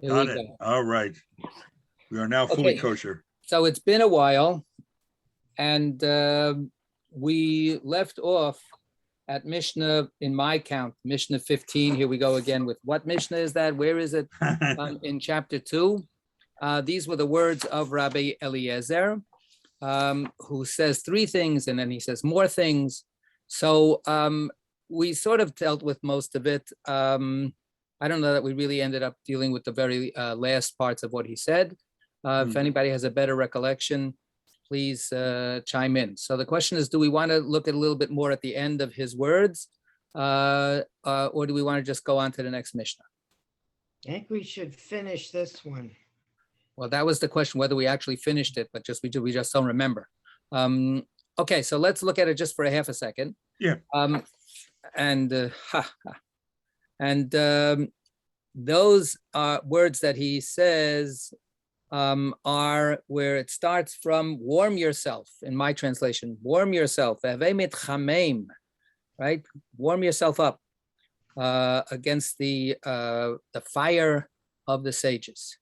Here Got we it. go. All right. We are now fully Okay. kosher. So it's been a while, and we left off at Mishnah, in my count, Mishnah 15. Here we go again with what Mishnah is that? Where is it? In chapter 2. These were the words of Rabbi Eliezer, who says 3 things, and then he says more things. So we sort of dealt with most of it. I don't know that we really ended up dealing with the very last parts of what he said. If anybody has a better recollection, please chime in. So the question is, do we want to look at a little bit more at the end of his words, or do we want to just go on to the next Mishnah? I think we should finish this one. Well, that was the question, whether we actually finished it, but we just don't remember. Okay, so let's look at it just for a half a second. Yeah. Those words that he says are where it starts from. Warm yourself, in my translation. Warm yourself. Right? Warm yourself up against the fire of the sages.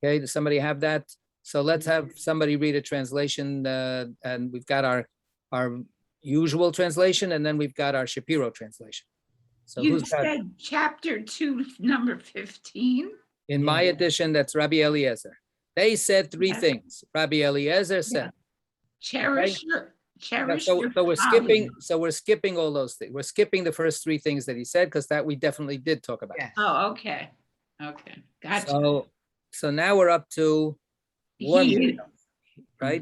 Okay, does somebody have that? So let's have somebody read a translation, and we've got our usual translation, and then we've got our Shapiro translation. So you said chapter 2, number 15? In my edition, that's Rabbi Eliezer. They said 3 things. Rabbi Eliezer said, cherish your we're skipping all those things. We're skipping the first 3 things that he said, because that we definitely did talk about. Yes. Oh, okay. Gotcha. So now we're up to warm yourself, right?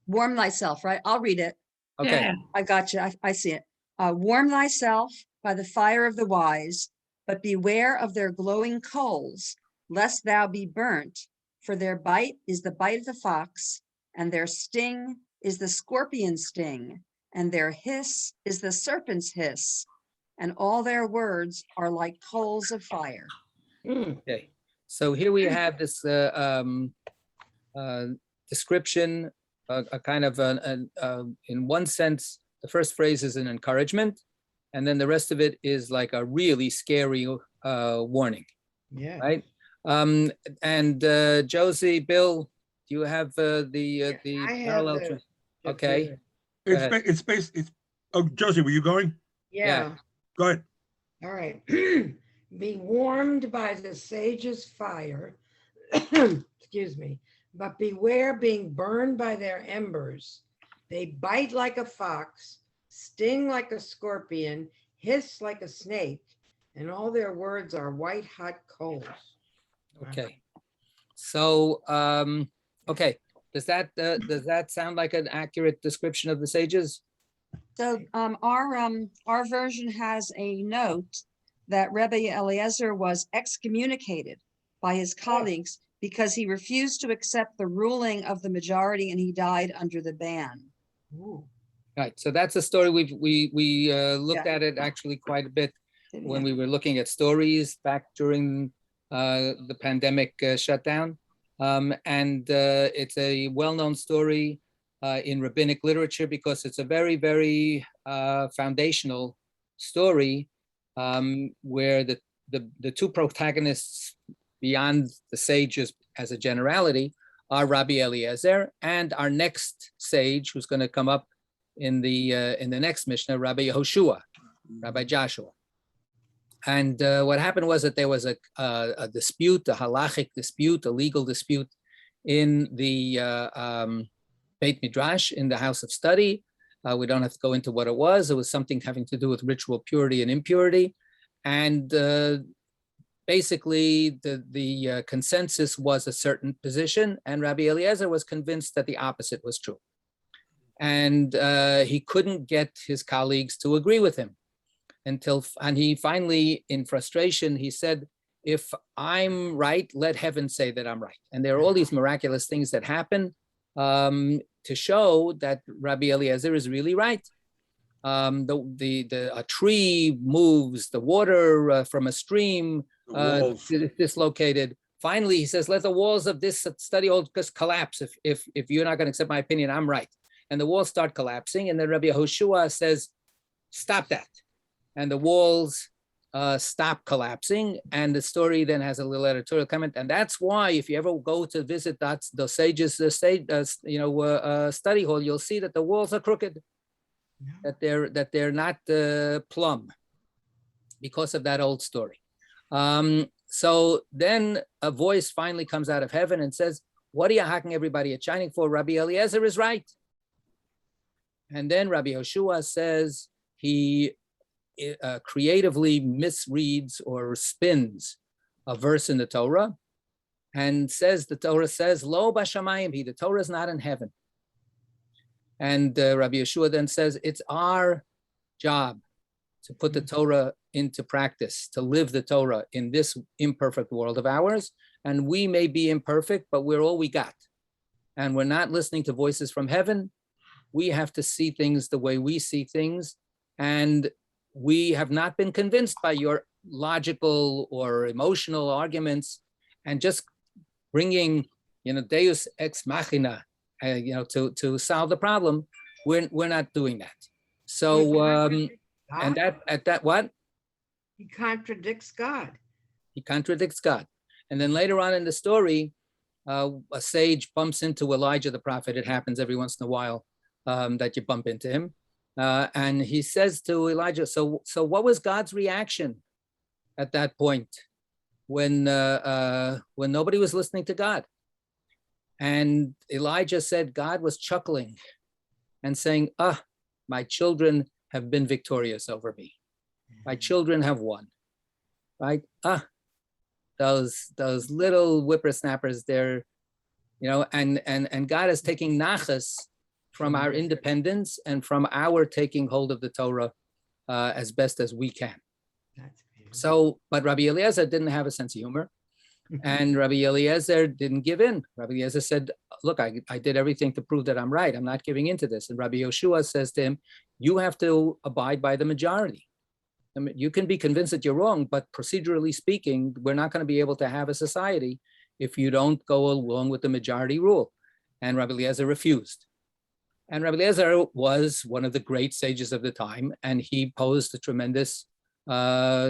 Warm thyself, right? I'll read it. Okay. Yeah. I got you. I see it. Warm thyself by the fire of the wise, but beware of their glowing coals, lest thou be burnt. For their bite is the bite of the fox, and their sting is the scorpion's sting, and their hiss is the serpent's hiss, and all their words are like coals of fire. Okay. So here we have this description, a kind of in one sense, the first phrase is an encouragement, and then the rest of it is like a really scary warning. Yeah. Right. And Josie, Bill, do you have the parallel? Okay. It's based. Oh, Josie, were you going? Yeah. Go ahead. All right. Be warmed by the sage's fire, excuse me, but beware being burned by their embers. They bite like a fox, sting like a scorpion, hiss like a snake, and all their words are white hot coals. Okay. So, okay. Does that sound like an accurate description of the sages? So our version has a note that Rabbi Eliezer was excommunicated by his colleagues because he refused to accept the ruling of the majority, and he died under the ban. Ooh. Right. So that's a story we looked at it actually quite a bit when we were looking at stories back during the pandemic shutdown. And it's a well-known story in rabbinic literature because it's a very, very foundational story where the 2 protagonists beyond the sages as a generality are Rabbi Eliezer and our next sage who's going to come up in the next Mishnah, Rabbi Yehoshua, Rabbi Joshua. And what happened was that there was a dispute, a halachic dispute, a legal dispute in the Beit Midrash, in the house of study. We don't have to go into what it was. It was something having to do with ritual purity and impurity. And basically, the consensus was a certain position, and Rabbi Eliezer was convinced that the opposite was true. And he couldn't get his colleagues to agree with him and he finally, in frustration, he said, if I'm right, let heaven say that I'm right. And there are all these miraculous things that happen to show that Rabbi Eliezer is really right. A tree moves, the water from a stream is dislocated. Finally, he says, let the walls of this study hall just collapse. If you're not going to accept my opinion, I'm right. And the walls start collapsing. And then Rabbi Yehoshua says, stop that. And the walls stop collapsing. And the story then has a little editorial comment. And that's why if you ever go to visit the sages, study hall, you'll see that the walls are crooked, that they're not plumb because of that old story. So then a voice finally comes out of heaven and says, what are you hacking everybody at shining for? Rabbi Eliezer is right. And then Rabbi Yoshua says he creatively misreads or spins a verse in the Torah and says, the Torah says, Lo b'shamayim, the Torah is not in heaven. And Rabbi Yeshua then says, it's our job to put the Torah into practice, to live the Torah in this imperfect world of ours. And we may be imperfect, but we're all we got. And we're not listening to voices from heaven. We have to see things the way we see things. And we have not been convinced by your logical or emotional arguments and just bringing, Deus ex machina, to solve the problem. We're not doing that. So, and what? He contradicts God. He contradicts God. And then later on in the story, a sage bumps into Elijah the prophet. It happens every once in a while that you bump into him. And he says to Elijah, so what was God's reaction at that point when nobody was listening to God? And Elijah said God was chuckling and saying, my children have been victorious over me. My children have won, right? Those little whippersnappers there, and God is taking nachas from our independence and from our taking hold of the Torah as best as we can. So, but Rabbi Eliezer didn't have a sense of humor, and Rabbi Eliezer didn't give in. Rabbi Eliezer said, look, I did everything to prove that I'm right. I'm not giving into this. And Rabbi Yoshua says to him, you have to abide by the majority. I mean, you can be convinced that you're wrong, but procedurally speaking, we're not going to be able to have a society if you don't go along with the majority rule. And Rabbi Eliezer refused. And Rabbi Eliezer was one of the great sages of the time, and he posed a tremendous, threat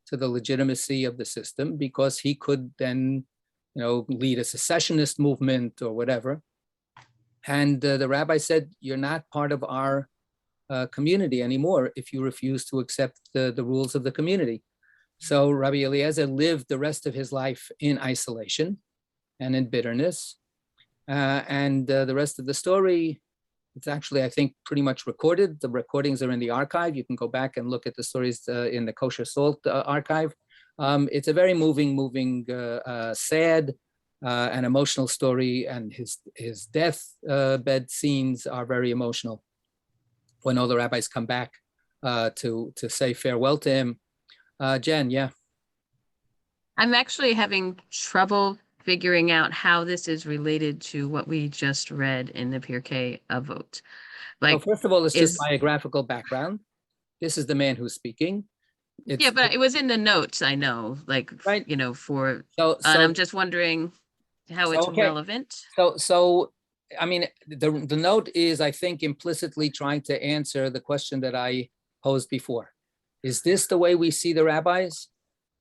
to the legitimacy of the system because he could then, lead a secessionist movement or whatever. And the rabbi said, you're not part of our community anymore if you refuse to accept the rules of the community. So Rabbi Eliezer lived the rest of his life in isolation and in bitterness. And the rest of the story, it's actually, I think, pretty much recorded. The recordings are in the archive. You can go back and look at the stories in the Kosher Salt archive. It's a very moving, sad, and emotional story. And his deathbed scenes are very emotional when all the rabbis come back to say farewell to him. Jen, yeah. I'm actually having trouble figuring out how this is related to what we just read in the Pirkei Avot. Well, first of all, it's just biographical background. This is the man who's speaking. But it was in the notes, I know, right. And I'm just wondering how it's relevant. So, I mean, the note is, I think, implicitly trying to answer the question that I posed before. Is this the way we see the rabbis?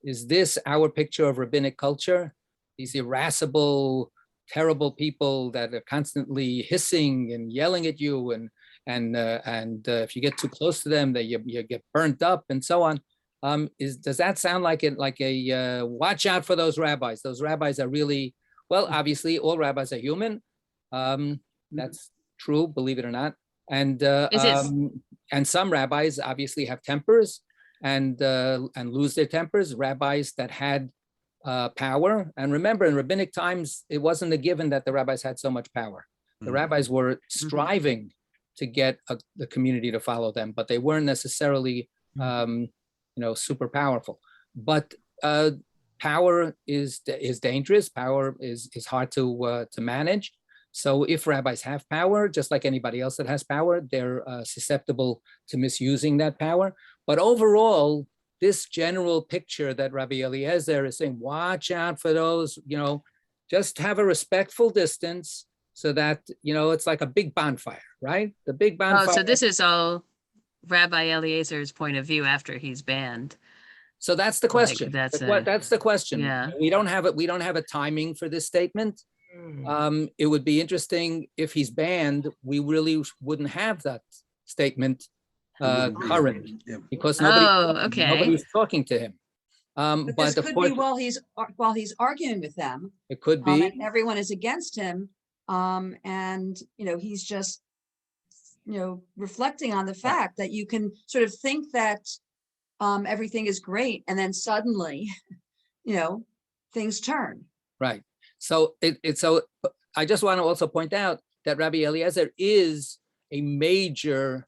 Is this our picture of rabbinic culture? These irascible, terrible people that are constantly hissing and yelling at you, and if you get too close to them, you get burnt up and so on. Does that sound like a watch out for those rabbis? Those rabbis are really, well, obviously all rabbis are human. That's true, believe it or not. And some rabbis obviously have tempers and lose their tempers. Rabbis that had power, and remember, in rabbinic times, it wasn't a given that the rabbis had so much power. The rabbis were striving to get the community to follow them, but they weren't necessarily, super powerful. But power is dangerous. Power is hard to manage. So if rabbis have power, just like anybody else that has power, they're susceptible to misusing that power. But overall, this general picture that Rabbi Eliezer is saying, watch out for those, just have a respectful distance so that, it's like a big bonfire, right? The big bonfire. Oh, so this is all Rabbi Eliezer's point of view after he's banned. So that's the question. that's That's the question. yeah. We don't have it. We don't have a timing for this statement. It would be interesting if he's banned, we really wouldn't have that statement current Yeah. because Okay. nobody's talking to him. But But this of could course, be while he's arguing with them, it could be. and everyone is against him. And, he's just, reflecting on the fact that you can sort of think that everything is great, and then suddenly, things turn. Right. So so I just want to also point out that Rabbi Eliezer is a major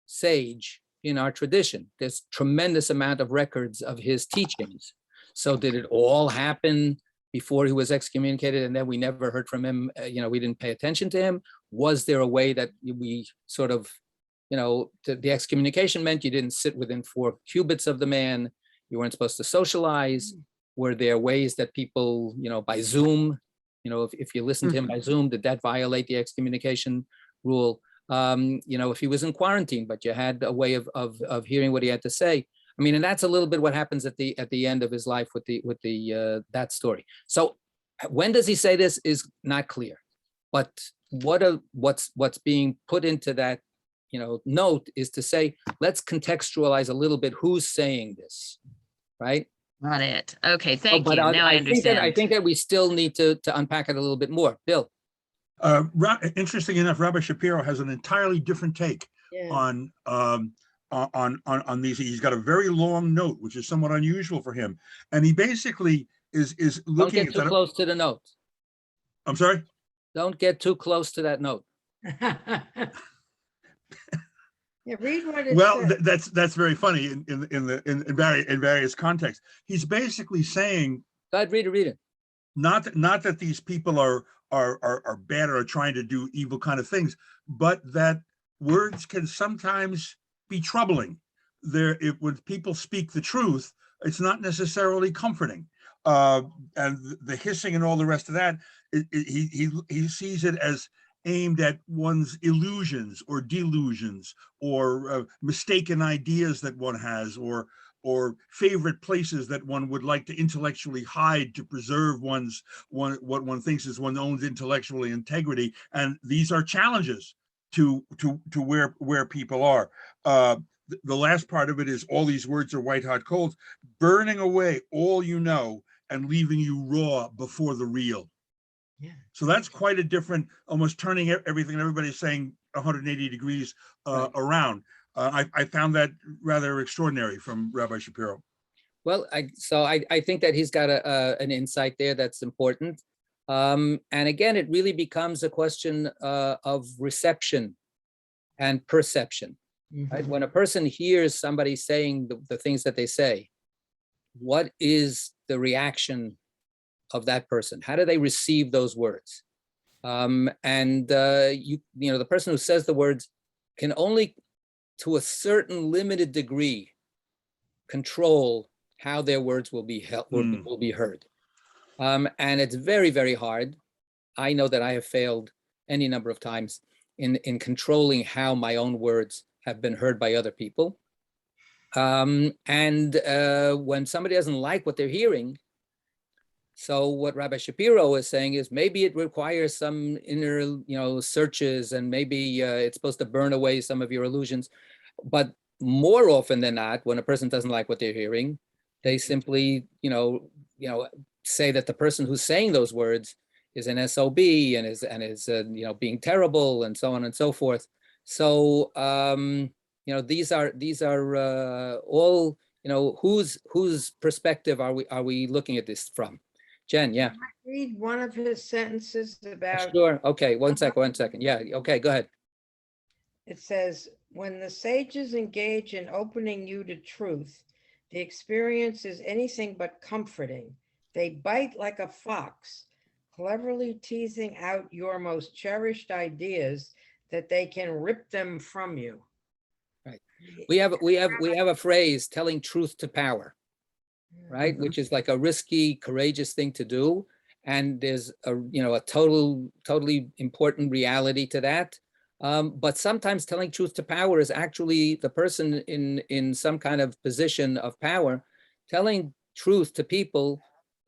sage in our tradition. There's tremendous amount of records of his teachings. So did it all happen before he was excommunicated and then we never heard from him? We didn't pay attention to him. Was there a way that we sort of, the excommunication meant you didn't sit within 4 cubits of the man. You weren't supposed to socialize. Were there ways that people, by Zoom, if you listen to him by Zoom, did that violate the excommunication rule? If he was in quarantine, but you had a way of hearing what he had to say. I mean, and that's a little bit what happens at the end of his life with that story. So when does he say this is not clear, but what's being put into that, note is to say, let's contextualize a little bit who's saying this, right? Got it. Okay, thank you. But Now I understand. I think that we still need to unpack it a little bit more. Bill. Interesting enough, Rabbi Shapiro has an entirely different take on these. He's got a very long note, which is somewhat unusual for him, and he basically is looking. Don't get too close to the note. I'm sorry. Don't get too close to that note. Yeah, read what it Well, says. that's very funny in various contexts. He's basically saying, Go ahead, read it. not that these people are bad or are trying to do evil kind of things, but that words can sometimes be troubling. When people speak the truth, it's not necessarily comforting. And the hissing and all the rest of that, he sees it as aimed at one's illusions or delusions or mistaken ideas that one has or favorite places that one would like to intellectually hide to preserve what one thinks is one's own intellectual integrity. And these are challenges to where people are. The last part of it is all these words are white hot coals, burning away all you know and leaving you raw before the real. Yeah. So that's quite a different, almost turning everything everybody's saying 180 degrees around. I found that rather extraordinary from Rabbi Shapiro. Well, I think that he's got an insight there that's important. And again, it really becomes a question of reception and perception. Right? When a person hears somebody saying the things that they say, what is the reaction of that person? How do they receive those words? The person who says the words can only, to a certain limited degree, control how their words will be heard. And it's very, very hard. I know that I have failed any number of times in controlling how my own words have been heard by other people. When somebody doesn't like what they're hearing, so what Rabbi Shapiro is saying is maybe it requires some inner, searches, and maybe it's supposed to burn away some of your illusions. But more often than not, when a person doesn't like what they're hearing, they simply, say that the person who's saying those words is an SOB and is being terrible and so on and so forth. So these are all, whose perspective are we looking at this from? Jen, yeah. Read one of his sentences about. Sure. Okay. One second. Yeah. Okay. Go ahead. It says, when the sages engage in opening you to truth, the experience is anything but comforting. They bite like a fox, cleverly teasing out your most cherished ideas that they can rip them from you. Right. We have a phrase, telling truth to power, right? Which is like a risky, courageous thing to do. And there's a totally important reality to that. But sometimes telling truth to power is actually the person in some kind of position of power, telling truth to people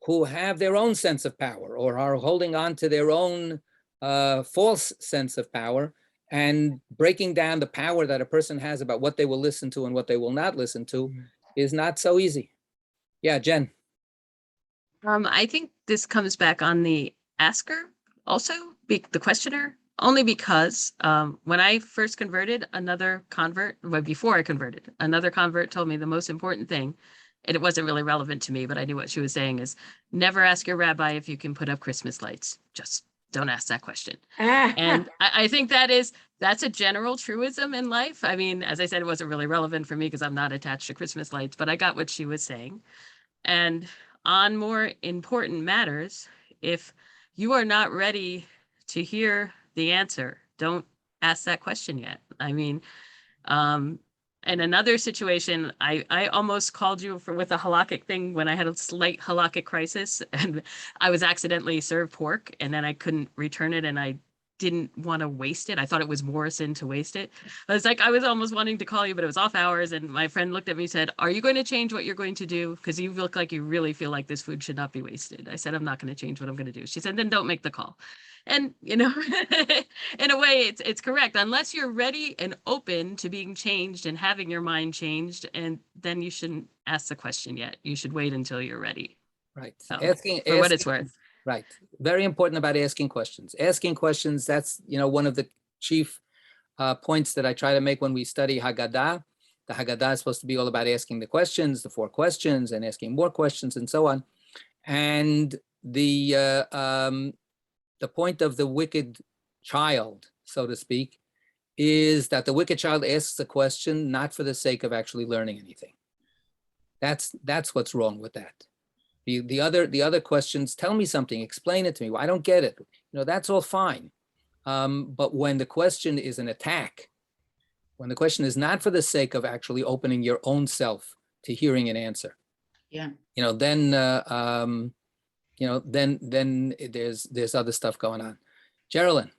who have their own sense of power or are holding on to their own false sense of power, and breaking down the power that a person has about what they will listen to and what they will not listen to is not so easy. Yeah, Jen. I think this comes back on the asker also, the questioner, only because when I first converted, another convert, well, before I converted, another convert told me the most important thing, and it wasn't really relevant to me, but I knew what she was saying, is never ask your rabbi if you can put up Christmas lights. Just don't ask that question. And I think that's a general truism in life. I mean, as I said, it wasn't really relevant for me because I'm not attached to Christmas lights, but I got what she was saying. And on more important matters, if you are not ready to hear the answer, don't ask that question yet. I mean, in another situation, I almost called you with a halakhic thing when I had a slight halakhic crisis, and I was accidentally served pork, and then I couldn't return it, and I didn't want to waste it. I thought it was more sin to waste it. I was like, I was almost wanting to call you, but it was off hours, and my friend looked at me and said, "Are you going to change what you're going to do? Because you look like you really feel like this food should not be wasted." I said, "I'm not going to change what I'm going to do." She said, "Then don't make the call." And, you know, in a way, it's correct. Unless you're ready and open to being changed and having your mind changed, and then you shouldn't ask the question yet. You should wait until you're ready. Right. So, Asking what it's worth. Right. Very important about asking questions. Asking questions, that's, one of the chief points that I try to make when we study Haggadah. The Haggadah is supposed to be all about asking the questions, the 4 questions, and asking more questions, and so on. And the point of the wicked child, so to speak, is that the wicked child asks a question not for the sake of actually learning anything. That's what's wrong with that. The other questions, tell me something, explain it to me. Well, I don't get it. That's all fine. But when the question is an attack, when the question is not for the sake of actually opening your own self to hearing an answer, then then there's other stuff going on. Geraldine.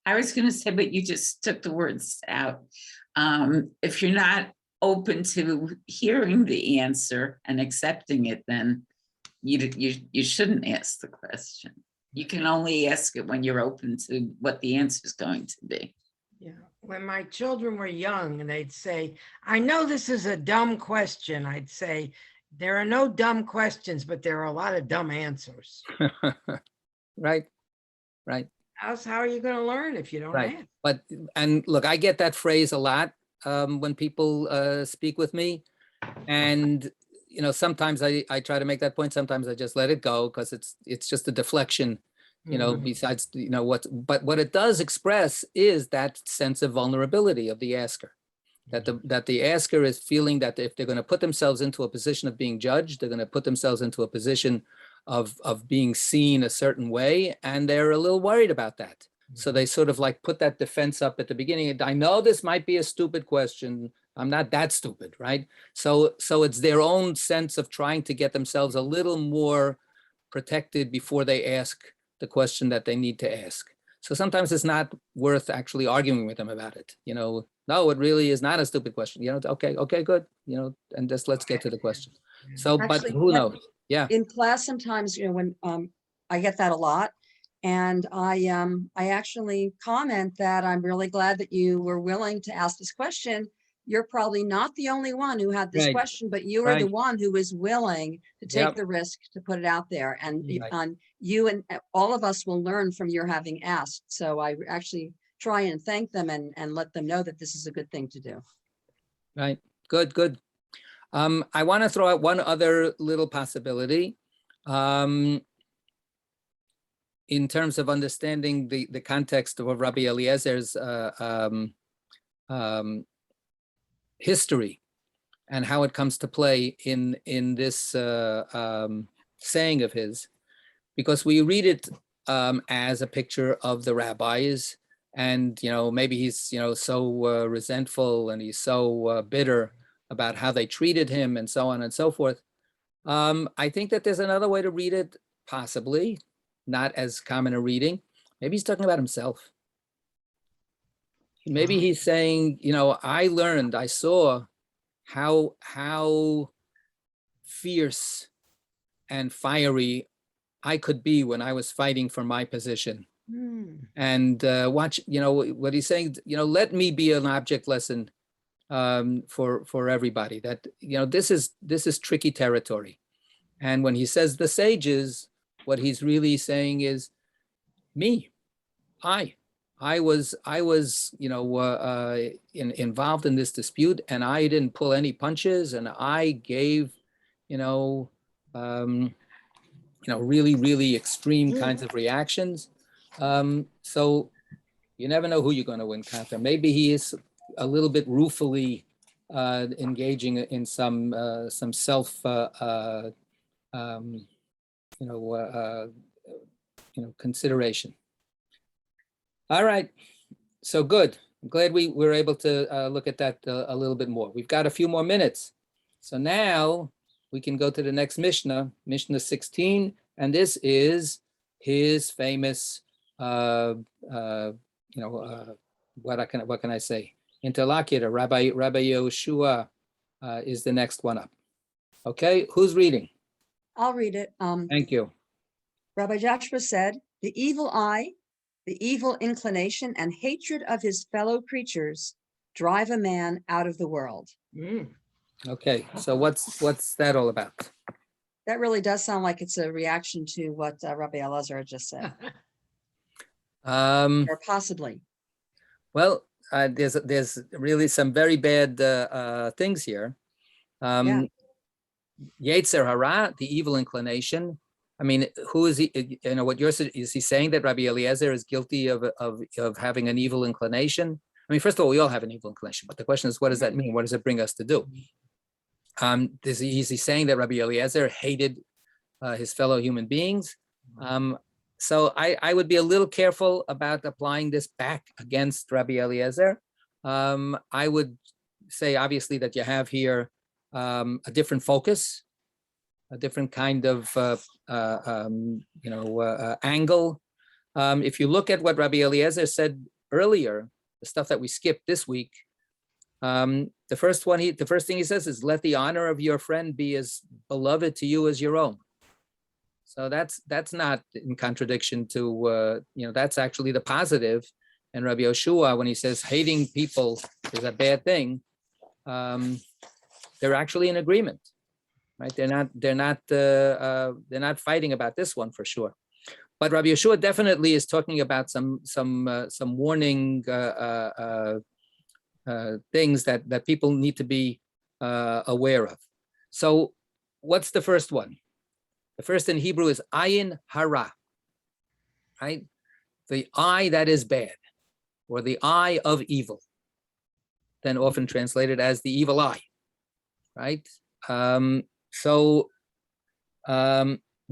I was going to say, but you just took the words out. If you're not open to hearing the answer and accepting it, then you shouldn't ask the question. You can only ask it when you're open to what the answer is going to be. Yeah. When my children were young and they'd say, "I know this is a dumb question," I'd say, "There are no dumb questions, but there are a lot of dumb answers." Right. How are you going to learn if you don't ask? And look, I get that phrase a lot when people speak with me, and sometimes I try to make that point. Sometimes I just let it go because it's just a deflection. Besides what it does express is that sense of vulnerability of the asker. That the asker is feeling that if they're going to put themselves into a position of being judged, they're going to put themselves into a position of being seen a certain way, and they're a little worried about that. So they sort of like put that defense up at the beginning. I know this might be a stupid question. I'm not that stupid, right? So it's their own sense of trying to get themselves a little more protected before they ask the question that they need to ask. So sometimes it's not worth actually arguing with them about it. No, it really is not a stupid question. Okay, good. And just let's get to the question. So, Actually, but who knows? Yeah. In class, sometimes, when I get that a lot, and I actually comment that I'm really glad that you were willing to ask this question. You're probably not the only one who had this question, but you are the one who was willing to take the risk to put it out there. And you and all of us will learn from your having asked. So I actually try and thank them and let them know that this is a good thing to do. Right. Good. I want to throw out one other little possibility in terms of understanding the context of Rabbi Eliezer's history and how it comes to play in this saying of his, because we read it as a picture of the rabbis, and maybe he's so resentful and he's so bitter about how they treated him and so on and so forth. I think that there's another way to read it, possibly not as common a reading. Maybe he's talking about himself. Maybe he's saying, I saw how fierce and fiery I could be when I was fighting for my position. And watch, what he's saying, let me be an object lesson for everybody, that, this is tricky territory. And when he says the sages, what he's really saying is me, I was involved in this dispute, and I didn't pull any punches, and I gave, really, really extreme kinds of reactions. So you never know who you're going to encounter. Maybe he is a little bit ruefully engaging in some self, consideration. All right, so good. I'm glad we were able to look at that a little bit more. We've got a few more minutes. So now we can go to the next Mishnah, Mishnah 16, and this is his famous, what can I say? Interlocutor, Rabbi Yehoshua is the next one up. Okay, who's reading? I'll read it. Thank you. Rabbi Joshua said, the evil eye, the evil inclination and hatred of his fellow creatures drive a man out of the world. Okay, so what's that all about? That really does sound like it's a reaction to what Rabbi Elazar had just said. Or possibly. Well, there's really some very bad things here. Yetzer hara, the evil inclination. I mean, who is he? What is he saying that Rabbi Eliezer is guilty of having an evil inclination? I mean, first of all, we all have an evil inclination, but the question is, what does that mean? What does it bring us to do? Is he saying that Rabbi Eliezer hated his fellow human beings? So I would be a little careful about applying this back against Rabbi Eliezer. I would say, obviously, that you have here a different focus, a different kind of angle. If you look at what Rabbi Eliezer said earlier, the stuff that we skipped this week, the first thing he says is, let the honor of your friend be as beloved to you as your own. So that's not in contradiction to, that's actually the positive. And Rabbi Yehoshua, when he says hating people is a bad thing, they're actually in agreement, right? They're not fighting about this one for sure. But Rabbi Yehoshua definitely is talking about some warning things that people need to be aware of. So what's the first one? The first in Hebrew is ayin hara, right? The eye that is bad, or the eye of evil, then often translated as the evil eye, right? What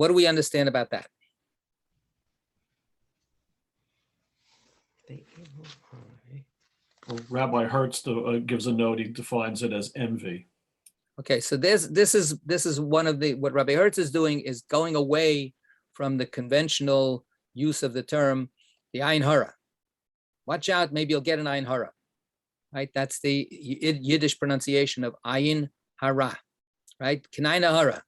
do we understand about that? Well, Rabbi Hertz gives a note. He defines it as envy. Okay, so this is one of what Rabbi Hertz is doing, is going away from the conventional use of the term, the ayin hara. Watch out, maybe you'll get an ayin hara, right? That's the Yiddish pronunciation of ayin hara, right? K'nayin hara,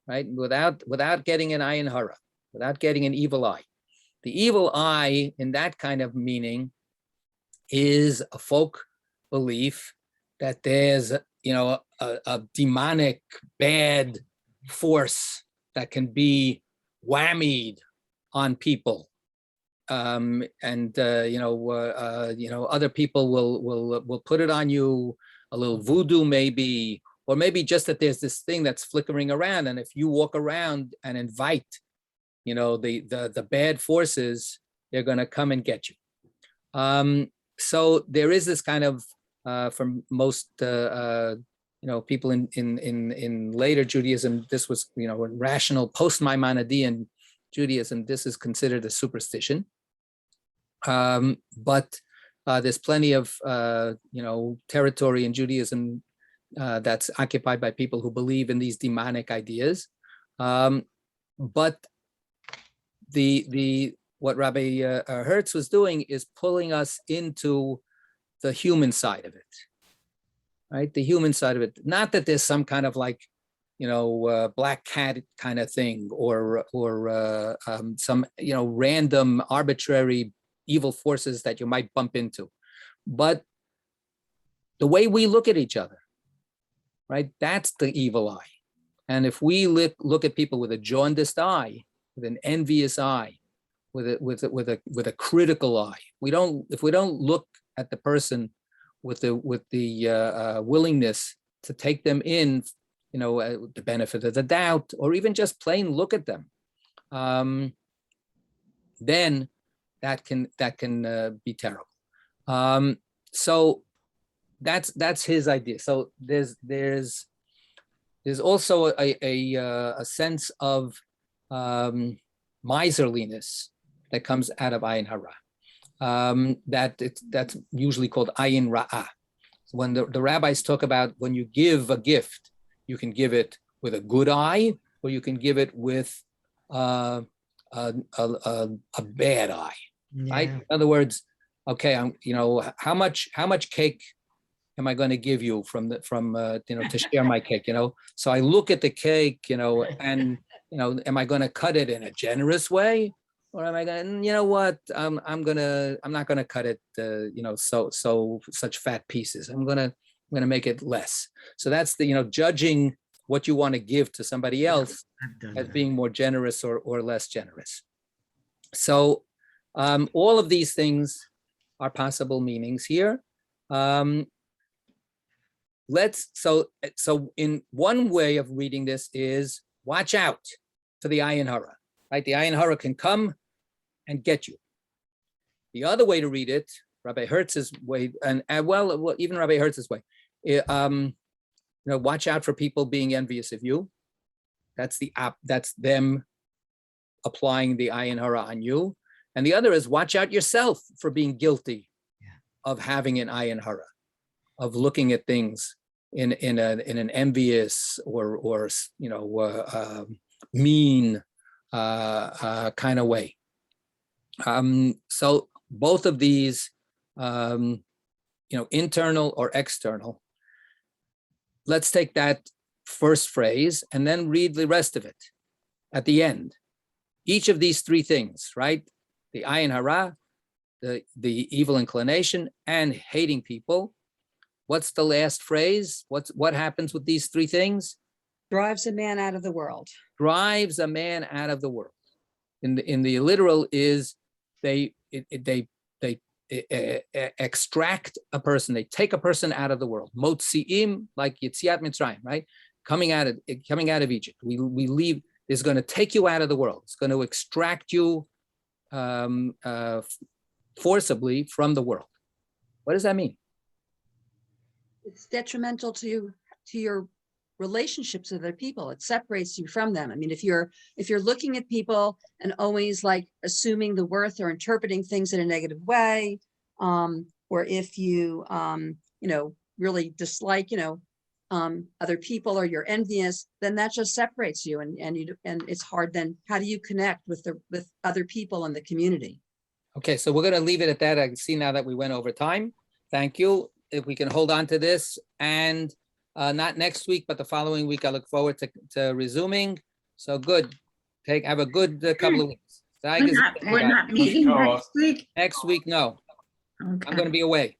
right? Without getting an ayin hara, without getting an evil eye. The evil eye, in that kind of meaning, is a folk belief that there's a demonic bad force that can be whammied on people, and other people will put it on you, a little voodoo maybe, or maybe just that there's this thing that's flickering around, and if you walk around and invite the bad forces, they're going to come and get you. So there is this kind of from most people in later Judaism, this was rational post-Maimonidean Judaism, this is considered a superstition. But there's plenty of territory in Judaism that's occupied by people who believe in these demonic ideas. But what Rabbi Hertz was doing is pulling us into the human side of it, right? The human side of it. Not that there's some kind of like, black cat kind of thing, or some, random arbitrary evil forces that you might bump into, but the way we look at each other, right? That's the evil eye. And if we look at people with a jaundiced eye, with an envious eye, with a critical eye, if we don't look at the person with the willingness to take them in, the benefit of the doubt, or even just plain look at them, then that can be terrible. So that's his idea. So there's also a sense of miserliness that comes out of ayin hara. That's usually called ayin ra'ah. When the rabbis talk about when you give a gift, you can give it with a good eye, or you can give it with a bad eye, right? In other words, okay, how much cake am I going to give you to share my cake? So I look at the cake, and am I going to cut it in a generous way, or am I going? I'm not going to cut it, such fat pieces. I'm going to make it less. So that's the judging what you want to give to somebody else as being more generous or less generous. So all of these things are possible meanings here. So in one way of reading this is watch out for the ayin hara, right? The ayin hara can come and get you. The other way to read it, Rabbi Hertz's way, and even Rabbi Hertz's way, watch out for people being envious of you. That's them applying the ayin hara on you. And the other is watch out yourself for being guilty of having an ayin hara, of looking at things in an envious or mean kind of way. So both of these, internal or external. Let's take that first phrase and then read the rest of it at the end. Each of these three things, right? The ayin hara, the evil inclination, and hating people. What's the last phrase? What happens with these three things? Drives a man out of the world. Drives a man out of the world. In the literal is they extract a person. They take a person out of the world. Motziim, like Yetziat Mitzrayim, right? Coming out of Egypt. We leave. Is going to take you out of the world. It's going to extract you forcibly from the world. What does that mean? It's detrimental to your relationships with other people. It separates you from them. I mean, if you're looking at people and always like assuming the worth or interpreting things in a negative way, or if you really dislike other people, or you're envious, then that just separates you, and it's hard. Then how do you connect with other people in the community? Okay, so we're going to leave it at that. I see now that we went over time. Thank you. If we can hold on to this, and not next week, but the following week, I look forward to resuming. So good. Have a good couple of weeks. We're not meeting next week. Next week, no. Okay. I'm going to be away.